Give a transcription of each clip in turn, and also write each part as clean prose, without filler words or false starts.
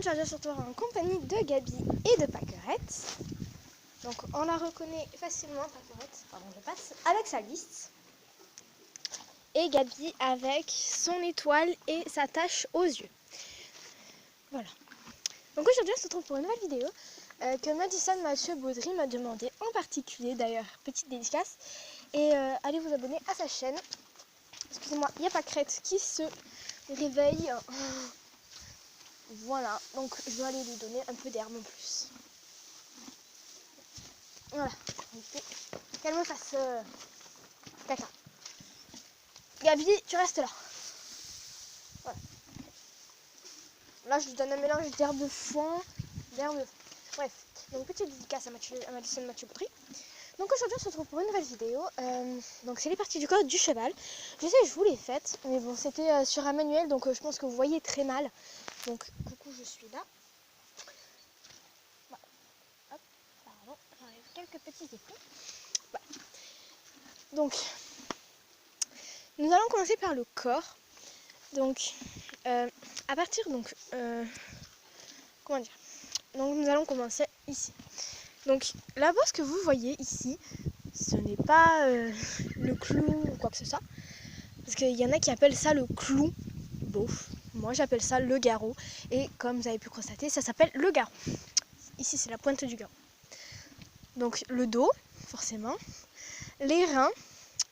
Charger sur toi en compagnie de Gabi et de Pâquerette. Donc on la reconnaît facilement, Pâquerette, pardon je passe, avec sa liste. Et Gabi avec son étoile et sa tache aux yeux. Voilà. Donc aujourd'hui on se retrouve pour une nouvelle vidéo que Madison Mathieu Baudry m'a demandé en particulier, d'ailleurs petite dédicace. Et allez vous abonner à sa chaîne. Excusez-moi, il y a Pâquerette qui se réveille. Voilà, donc je dois aller lui donner un peu d'herbe en plus. Voilà, qu'elle me fasse caca. Gabi, tu restes là. Voilà. Là, je lui donne un mélange d'herbe de foin, d'herbe. Bref, donc petite dédicace à Madison Mathieu Baudry. Donc aujourd'hui, on se retrouve pour une nouvelle vidéo. Donc c'est les parties du corps du cheval. Je sais, je vous l'ai faite, mais bon, c'était sur un manuel, donc je pense que vous voyez très mal. Donc, coucou, je suis là. Voilà. Hop, pardon, j'enlève quelques petits épis. Voilà. Donc, nous allons commencer par le corps. Donc, à partir donc, comment dire. Donc, nous allons commencer ici. Donc, là-bas, ce que vous voyez ici, ce n'est pas le clou ou quoi que ce soit, parce qu'il y en a qui appellent ça le clou. Bof. Moi, j'appelle ça le garrot. Et comme vous avez pu constater, ça s'appelle le garrot. Ici, c'est la pointe du garrot. Donc, le dos, forcément, les reins,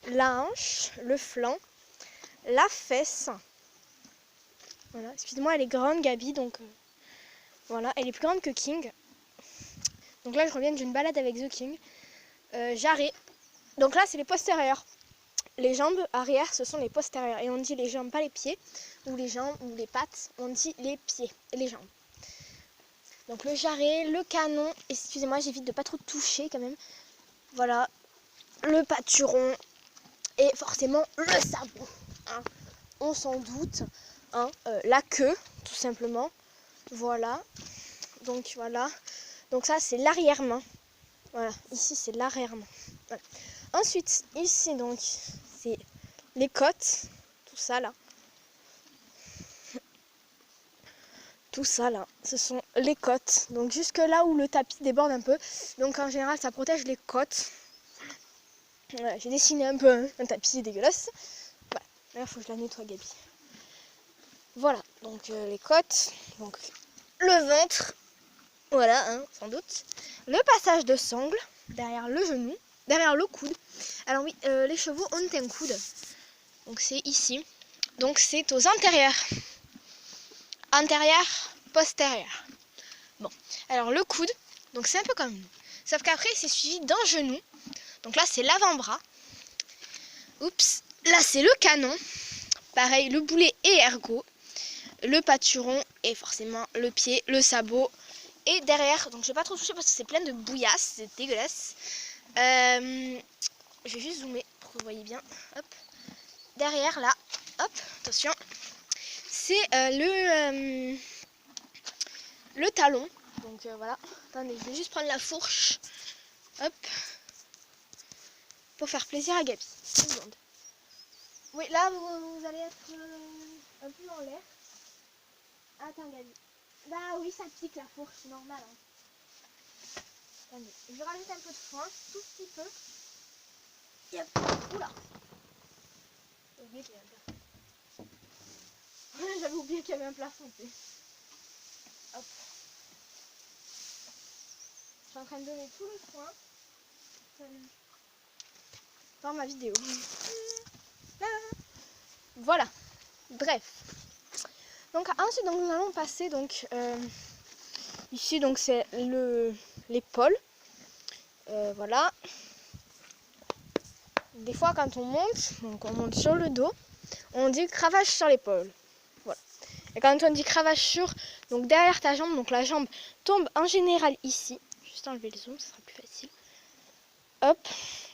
la hanche, le flanc, la fesse. Voilà, excusez-moi, elle est grande, Gabi, donc voilà, elle est plus grande que King. Donc là, je reviens d'une balade avec The King. Jarret. Donc là, c'est les postérieurs. Les jambes arrière, ce sont les postérieurs. Et on dit les jambes, pas les pieds, ou les jambes, ou les pattes. On dit les pieds et les jambes. Donc le jarret, le canon. Excusez-moi, j'évite de pas trop toucher quand même. Voilà, le pâturon et forcément le sabot. Hein. On s'en doute. Hein. La queue, tout simplement. Voilà. Donc voilà. Donc ça, c'est l'arrière-main. Voilà, ici c'est l'arrière-main. Voilà. Ensuite, ici donc, c'est les côtes, tout ça là. Tout ça là, ce sont les côtes. Donc jusque là où le tapis déborde un peu. Donc en général, ça protège les côtes. Voilà, j'ai dessiné un peu un tapis dégueulasse. Voilà, là il faut que je la nettoie, Gabi. Voilà, donc les côtes, donc le ventre. Voilà, hein, sans doute. Le passage de sangle derrière le genou, derrière le coude. Alors oui, les chevaux ont un coude. Donc c'est ici. Donc c'est aux antérieurs. Antérieur, postérieur. Bon, alors le coude, donc c'est un peu comme nous. Sauf qu'après c'est suivi d'un genou. Donc là c'est l'avant-bras. Oups, là c'est le canon. Pareil, le boulet et ergot. Le pâturon et forcément le pied, le sabot. Et derrière, donc je vais pas trop toucher parce que c'est plein de bouillasse, c'est dégueulasse. Je vais juste zoomer pour que vous voyez bien. Hop. Derrière là, hop, attention, c'est le talon. Donc voilà. Attendez, je vais juste prendre la fourche. Hop. Pour faire plaisir à Gabi. Une seconde. Oui, là vous allez être un peu en l'air. Attends Gabi. Bah oui, ça pique la fourche, c'est normal. Hein. Attendez, je rajoute un peu de foin, tout petit peu. Yep. Oula. J'avais oublié qu'il y avait un plafond. Hop. Je suis en train de donner tout le foin dans ma vidéo. Voilà. Bref. Donc ensuite donc, nous allons passer donc ici donc c'est l'épaule. Voilà. Des fois quand on monte sur le dos, on dit cravache sur l'épaule. Voilà. Et quand on dit cravache sur, donc derrière ta jambe, donc la jambe tombe en général ici. Juste enlever le zoom, ça sera plus facile. Hop,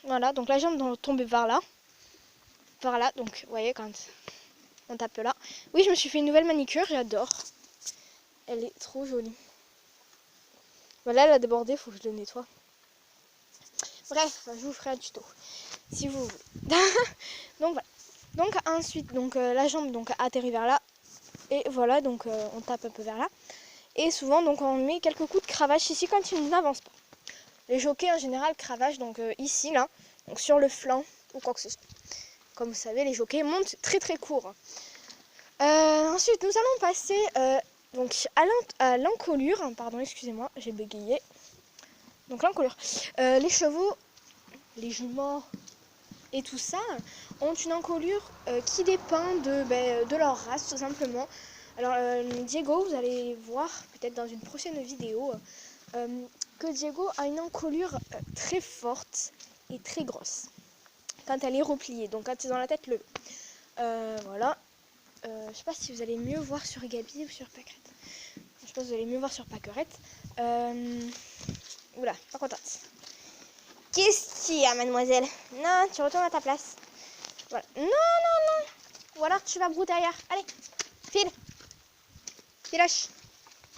voilà, donc la jambe doit tomber vers là. Par là, donc vous voyez quand on tape là. Oui, je me suis fait une nouvelle manicure, j'adore. Elle est trop jolie. Voilà, elle a débordé, il faut que je le nettoie. Bref, je vous ferai un tuto si vous voulez. Donc voilà. Donc ensuite, donc la jambe donc atterrit vers là. Et voilà, donc on tape un peu vers là. Et souvent, donc, on met quelques coups de cravache ici quand ils n'avancent pas. Les jockeys en général cravachent donc ici, là, donc sur le flanc ou quoi que ce soit. Comme vous savez, les jockeys montent très très court. Ensuite, nous allons passer donc à l'encolure. Pardon, excusez-moi, j'ai bégayé. Donc l'encolure. Les chevaux, les juments et tout ça ont une encolure qui dépend de leur race tout simplement. Alors Diego, vous allez voir peut-être dans une prochaine vidéo que Diego a une encolure très forte et très grosse quand elle est repliée, donc quand c'est dans la tête levée. Voilà. Je sais pas si vous allez mieux voir sur Gabi ou sur Pâquerette. Je pense que vous allez mieux voir sur Pâquerette. Oula, pas contente. Qu'est-ce qu'il y a, mademoiselle? Non, tu retournes à ta place. Voilà. Non, non, non. Ou alors tu vas brouter ailleurs. Allez, file. Filoche.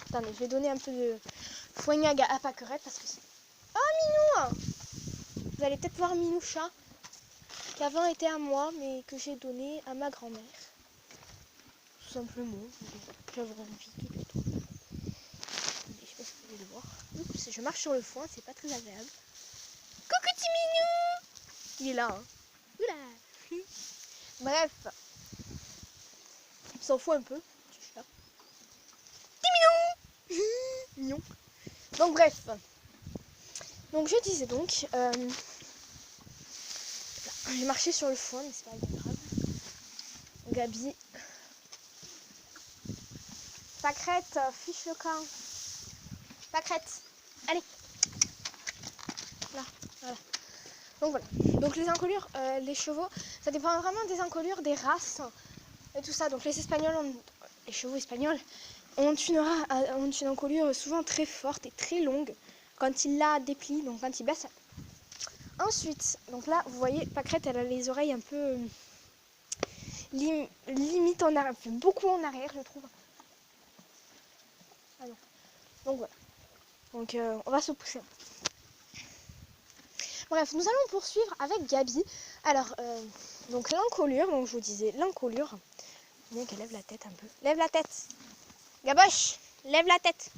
Attendez, je vais donner un peu de foignag à Pâquerette parce que c'est... Oh, Minou! Vous allez peut-être voir Minoucha, qui avant était à moi, mais que j'ai donné à ma grand-mère. Tout simplement. J'avais envie de le trouver. Je sais pas si vous allez le voir. Oups, je marche sur le foin, c'est pas très agréable. Coucou petit Minou! Il est là, hein. Oula. Bref. On s'en fout un peu. Petit Minou! Mignon. Donc bref. Donc je disais donc... j'ai marché sur le foin, mais c'est pas bien grave. Gabi. Pâquerette, fiche le camp. Pâquerette. Allez. Là, voilà. Donc voilà. Donc les encolures, les chevaux, ça dépend vraiment des encolures, des races et tout ça. Donc les Espagnols, les chevaux espagnols ont une encolure souvent très forte et très longue quand ils la déplient, donc quand ils baissent. Ensuite, donc là, vous voyez, Pâquerette, elle a les oreilles un peu limite en arrière, beaucoup en arrière, je trouve. Ah non. Donc voilà. Donc on va se pousser. Bref, nous allons poursuivre avec Gabi. Alors, donc l'encolure, donc je vous disais, l'encolure. Bien qu'elle lève la tête un peu. Lève la tête. Gaboche, lève la tête.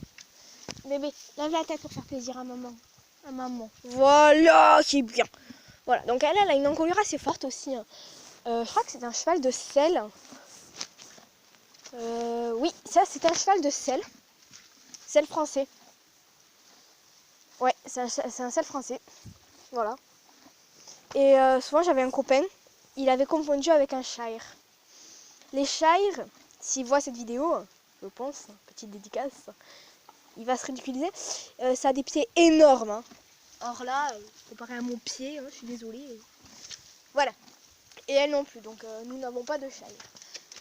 Bébé, lève la tête pour faire plaisir à maman. À maman. Voilà, c'est bien. Voilà, donc elle a une encolure assez forte aussi. Hein. Je crois que c'est un cheval de selle. Oui, ça c'est un cheval de selle. Selle français. Ouais, c'est un selle français. Voilà. Et souvent j'avais un copain, il avait confondu avec un shire. Les shires, s'il voit cette vidéo, je pense, petite dédicace, il va se ridiculiser. Ça a des pieds énormes. Hein. Or là, comparé à mon pied, hein, je suis désolée. Voilà. Et elle non plus, donc nous n'avons pas de shire.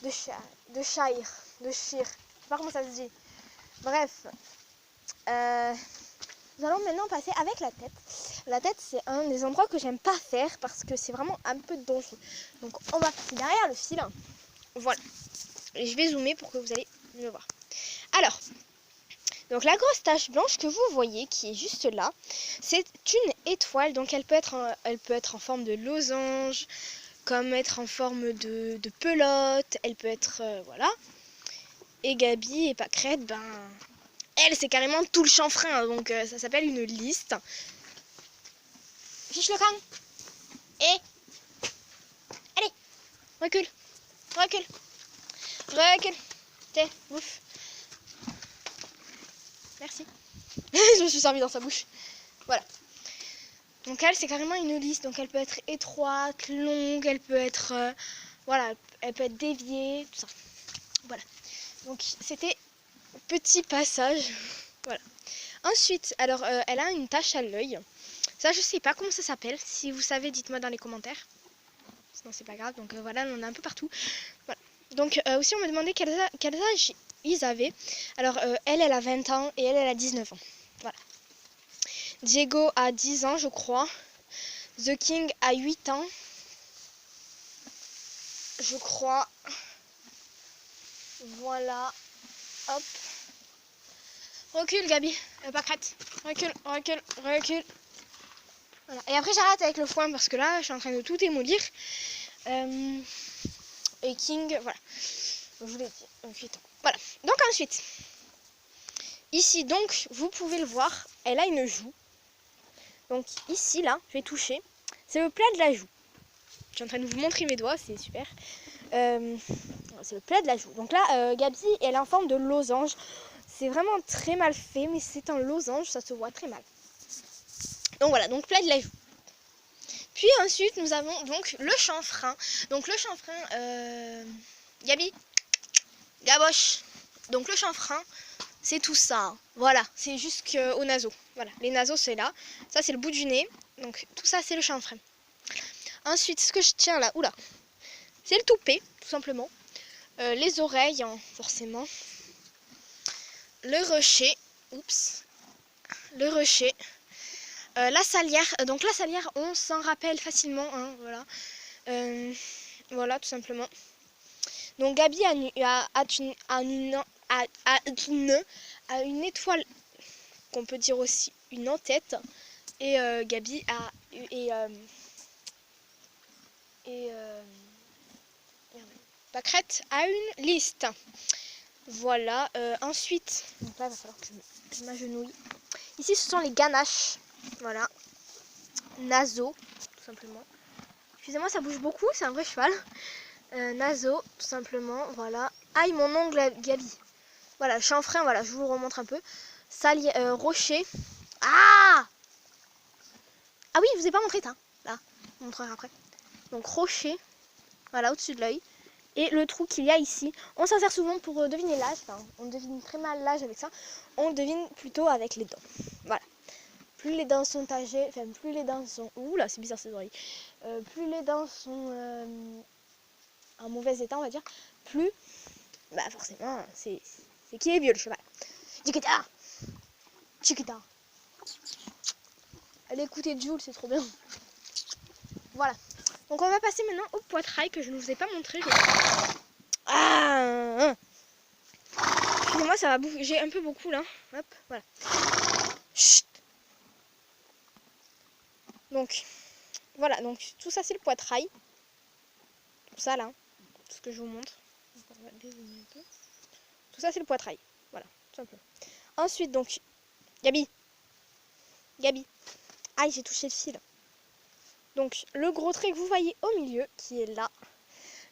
De shire. Je sais pas comment ça se dit. Bref. Nous allons maintenant passer avec la tête. La tête, c'est un des endroits que j'aime pas faire parce que c'est vraiment un peu dangereux. Donc on va passer derrière le fil. Voilà. Et je vais zoomer pour que vous allez le voir. Alors, donc la grosse tache blanche que vous voyez, qui est juste là, c'est une étoile. Donc elle peut être en forme de losange, comme être en forme de pelote. Elle peut être, voilà. Et Gabi et Pâquerette, ben... Elle, c'est carrément tout le chanfrein, donc ça s'appelle une liste. Fiche le camp. Et... Allez, recule, recule, recule. Tiens, bouffe. Merci. Je me suis servi dans sa bouche. Voilà. Donc elle, c'est carrément une liste, donc elle peut être étroite, longue, elle peut être... voilà, elle peut être déviée, tout ça. Voilà. Donc c'était... Petit passage, voilà. Ensuite, alors elle a une tache à l'œil. Ça, je sais pas comment ça s'appelle. Si vous savez, dites-moi dans les commentaires. Sinon, c'est pas grave. Donc voilà, on en a un peu partout. Voilà. Donc aussi, on me demandait quel âge ils avaient. Alors elle a 20 ans et elle a 19 ans. Voilà. Diego a 10 ans, je crois. The King a 8 ans. Je crois. Voilà. Hop. Recule, Gabi. Pâquerette. Recule, recule, recule. Voilà. Et après, j'arrête avec le foin parce que là, je suis en train de tout démolir. Et King, voilà. Je vous l'ai dit. Voilà. Donc ensuite, ici, donc, vous pouvez le voir, elle a une joue. Donc ici, là, je vais toucher. C'est le plat de la joue. Je suis en train de vous montrer mes doigts, c'est super. C'est le plat de la joue. Donc là, Gabi, elle est en forme de losange. C'est vraiment très mal fait, mais c'est un losange, ça se voit très mal. Donc voilà, donc plat de la joue. Puis ensuite, nous avons donc le chanfrein. Donc le chanfrein, Gabi, Gaboche. Donc le chanfrein, c'est tout ça. Hein. Voilà, c'est jusqu'au naseau. Voilà, les naseaux, c'est là. Ça, c'est le bout du nez. Donc tout ça, c'est le chanfrein. Ensuite, ce que je tiens là, oula, c'est le toupet, tout simplement. Les oreilles, hein, forcément. Le rocher, oups, le rocher. La salière, donc la salière, on s'en rappelle facilement, hein, voilà. Voilà, tout simplement. Donc Gabi a une étoile, qu'on peut dire aussi une en-tête. Et Gabi a... Pâquerette a une liste. Voilà. Ensuite, donc là, il va falloir que je m'agenouille. Ici, ce sont les ganaches. Voilà. Naseau, tout simplement. Excusez-moi, ça bouge beaucoup, c'est un vrai cheval. Naseau, tout simplement. Voilà. Aïe, mon ongle, Gabi. Voilà, chanfrein, voilà, je vous le remontre un peu. Rocher. Ah! Ah oui, je vous ai pas montré ça. Là, je vous montrerai après. Donc, rocher. Voilà, au-dessus de l'œil. Et le trou qu'il y a ici, on s'en sert souvent pour deviner l'âge. Enfin, on devine très mal l'âge avec ça. On devine plutôt avec les dents. Voilà. Plus les dents sont âgées, enfin plus les dents sont... Ouh là, c'est bizarre ces oreilles. Plus les dents sont en mauvais état, on va dire. Plus, bah forcément, c'est qui est vieux le cheval. Chiquita, Chiquita. Allez écouter Jules, c'est trop bien. Voilà. Donc on va passer maintenant au poitrail que je ne vous ai pas montré. Ah, excusez-moi, ça va bouger un peu beaucoup là. Hop, voilà. Chut. Donc, voilà, donc tout ça c'est le poitrail. Tout ça là, tout ce que je vous montre. Tout ça c'est le poitrail. Voilà, tout simplement. Ensuite donc, Gabi. Aïe, j'ai touché le fil. Donc le gros trait que vous voyez au milieu, qui est là,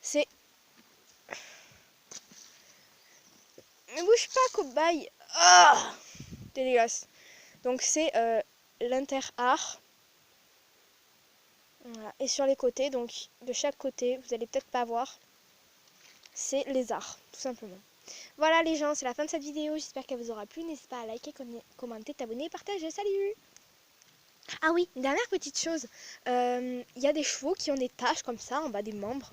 c'est... Ne bouge pas, cobaye. Ah, dégueulasse. Donc c'est l'interart. Voilà. Et sur les côtés, donc de chaque côté, vous allez peut-être pas voir, c'est les arts, tout simplement. Voilà les gens, c'est la fin de cette vidéo. J'espère qu'elle vous aura plu. N'hésitez pas à liker, commenter, t'abonner, partager. Salut! Ah oui, une dernière petite chose. Il y a des chevaux qui ont des taches comme ça en bas des membres.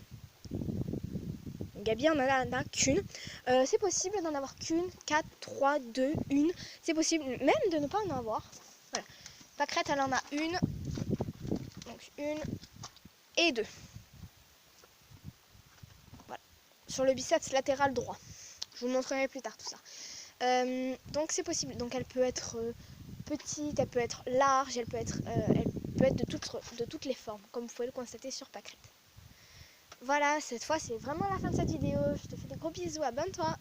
Gabi en a qu'une. C'est possible d'en avoir qu'une, 4, 3, 2, 1. C'est possible même de ne pas en avoir. Voilà. Pâquerette, elle en a une. Donc une et deux. Voilà. Sur le biceps latéral droit. Je vous montrerai plus tard tout ça. Donc c'est possible. Donc elle peut être petite, elle peut être large, elle peut être de toutes les formes, comme vous pouvez le constater sur Pâquerette. Voilà, cette fois c'est vraiment la fin de cette vidéo. Je te fais des gros bisous, abonne-toi.